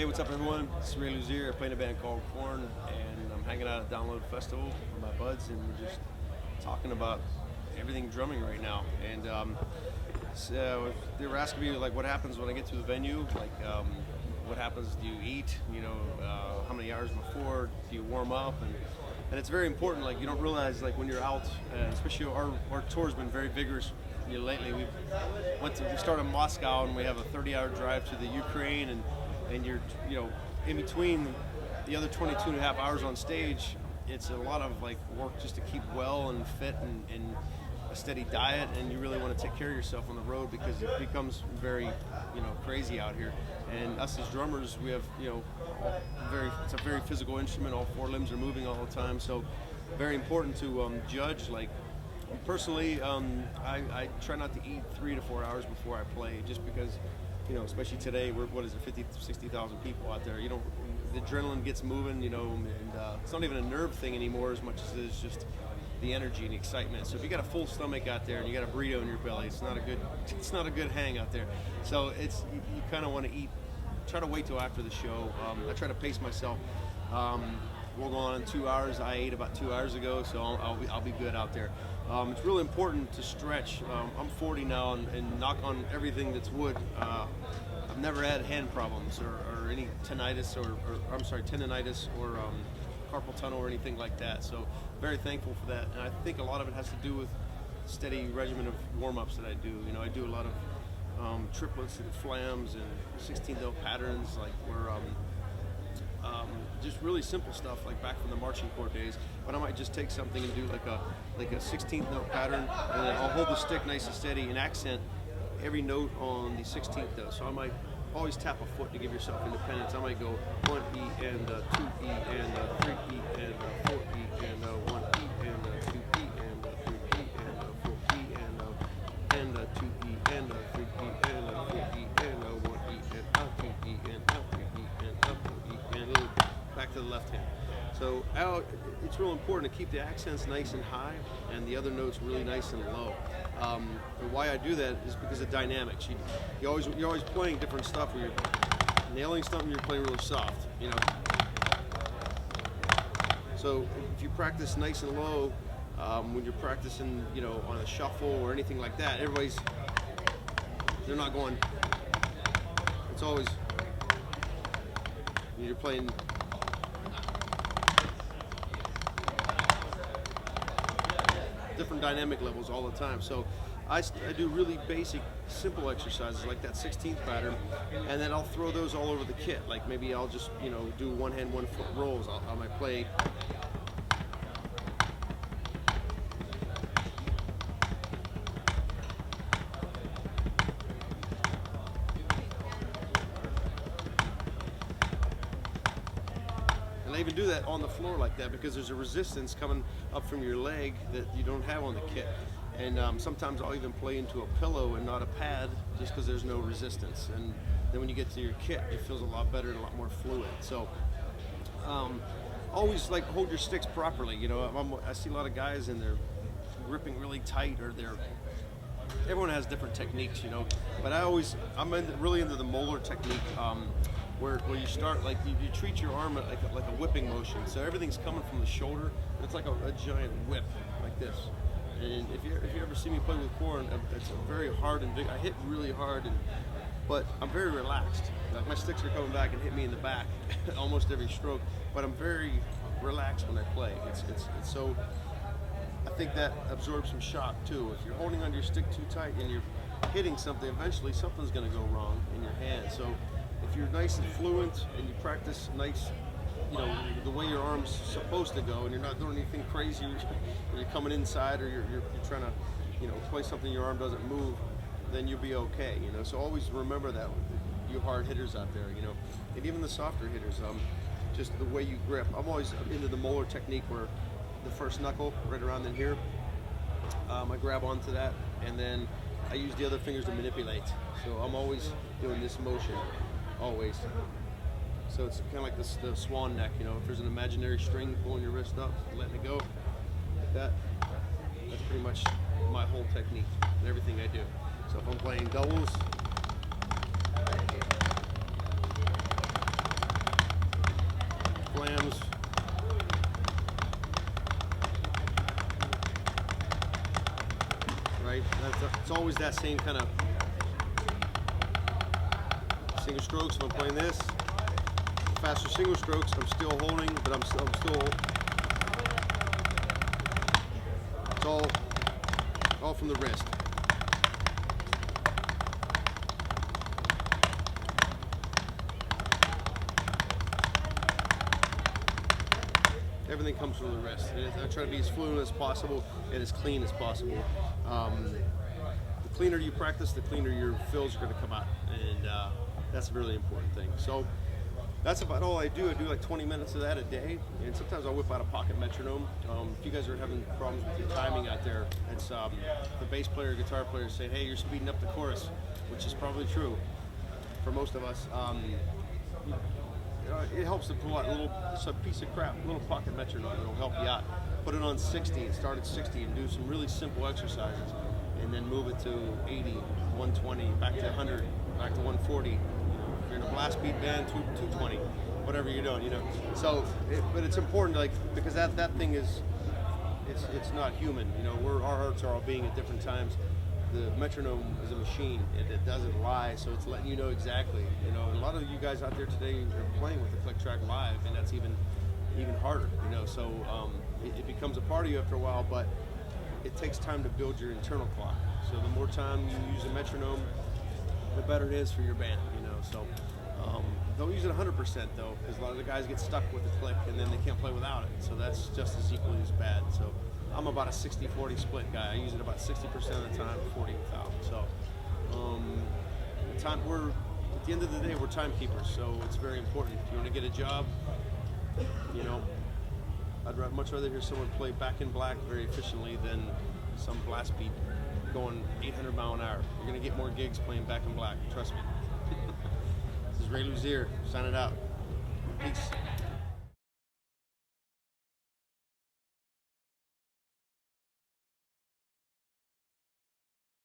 Hey, what's up, everyone? It's Luzier. I play in a band called Korn, and I'm hanging out at Download Festival with my buds, and we're just talking about everything drumming right now. And so they were asking me like, what happens when I get to the venue? Like, what happens? Do you eat? How many hours before? Do you warm up? And it's very important. Like, you don't realize, like, when you're out, especially our tour's been very vigorous. Lately, we started in Moscow, and we have a 30-hour drive to the Ukraine, and you're in between the other 22 and a half hours on stage. It's a lot of like work just to keep well and fit and a steady diet, and you really want to take care of yourself on the road because it becomes very crazy out here. And us as drummers, we have it's a very physical instrument. All four limbs are moving all the time, so very important to judge. Like, personally, I try not to eat 3 to 4 hours before I play, just because, especially today, we're, 50, 60,000 people out there. The adrenaline gets moving, and it's not even a nerve thing anymore as much as it is just the energy and the excitement. So if you got a full stomach out there and you got a burrito in your belly, it's not a good hang out there. So you kind of want to eat. Try to wait till after the show. I try to pace myself. We'll go on in 2 hours. I ate about 2 hours ago, so I'll be good out there. It's really important to stretch. I'm 40 now, and knock on everything that's wood. I've never had hand problems or any tendinitis or carpal tunnel or anything like that. So very thankful for that. And I think a lot of it has to do with steady regimen of warm-ups that I do. I do a lot of triplets and flams and 16th-note patterns, like where just really simple stuff like back from the marching corps days. But I might just take something and do like a 16th note pattern, and then I'll hold the stick nice and steady and accent every note on the 16th note. So I might always tap a foot to give yourself independence. I might go 1E and 2E and 3E and 4E and 1E and 2E and 3E and 4E and 2E and 3E and 4E and 1E and out 2E and out 3E and up 2E and a little back to the left hand. So it's real important to keep the accents nice and high and the other notes really nice and low. And why I do that is because of dynamics. You're always playing different stuff where you're nailing something, you're playing really soft. So if you practice nice and low, when you're practicing, on a shuffle or anything like that, they're not going. It's always you're playing. Different dynamic levels all the time. So I do really basic, simple exercises like that 16th pattern, and then I'll throw those all over the kit. Like maybe I'll just do one hand, 1 foot rolls. I might play. And I even do that on the floor like that because there's a resistance coming up from your leg that you don't have on the kit. And sometimes I'll even play into a pillow and not a pad just because there's no resistance. And then when you get to your kit, it feels a lot better and a lot more fluid. So always like hold your sticks properly. I see a lot of guys and they're gripping really tight, or everyone has different techniques, But I'm really into the molar technique. Where you start, like you treat your arm like a whipping motion. So everything's coming from the shoulder. It's like a giant whip, like this. And if you ever see me play with Korn, it's very hard and big. I hit really hard, but I'm very relaxed. Like my sticks are coming back and hit me in the back almost every stroke. But I'm very relaxed when I play. It's so. I think that absorbs some shock too. If you're holding onto your stick too tight and you're hitting something, eventually something's going to go wrong in your hand. So if you're nice and fluent and you practice nice, the way your arm's supposed to go, and you're not doing anything crazy, or you're coming inside, or you're trying to, play something your arm doesn't move, then you'll be okay. So always remember that, you hard hitters out there, and even the softer hitters, just the way you grip. I'm always into the molar technique where the first knuckle right around in here, I grab onto that, and then I use the other fingers to manipulate. So I'm always doing this motion. Always. So it's kind of like the swan neck, if there's an imaginary string pulling your wrist up, letting it go, like that. That's pretty much my whole technique and everything I do. So if I'm playing doubles, it's always that same kind of single strokes. If I'm playing this, faster single strokes, I'm still holding, but I'm still. It's all from the wrist. Everything comes from the wrist. I try to be as fluent as possible and as clean as possible. The cleaner you practice, the cleaner your fills are going to come out, and that's a really important thing. So that's about all I do. I do like 20 minutes of that a day, and sometimes I'll whip out a pocket metronome. If you guys are having problems with your timing out there, it's the bass player, guitar player saying, "Hey, you're speeding up the chorus," which is probably true for most of us. It helps to pull out a piece of crap, a little pocket metronome. It'll help you out. Put it on 60 and start at 60 and do some really simple exercises, and then move it to 80, 120, back to 100, back to 140. If you're in a blast beat band, 220, whatever you're doing, So, but it's important, like, because that thing is, it's not human. Our hearts are all beating at different times. The metronome is a machine, and it doesn't lie, so it's letting you know exactly. And a lot of you guys out there today are playing with the click track live, and that's even harder. So it becomes a part of you after a while, but it takes time to build your internal clock. So the more time you use a metronome, the better it is for your band. So don't use it 100% though, because a lot of the guys get stuck with the click, and then they can't play without it. So that's just as equally as bad. So I'm about a 60-40 split guy. I use it about 60% of the time, 40 without. So, at the end of the day, we're timekeepers, so it's very important. If you want to get a job, I'd much rather hear someone play Back in Black very efficiently than some blast beat going 800 mile an hour. You're going to get more gigs playing Back in Black, trust me. This is Luzier, signing out. Peace.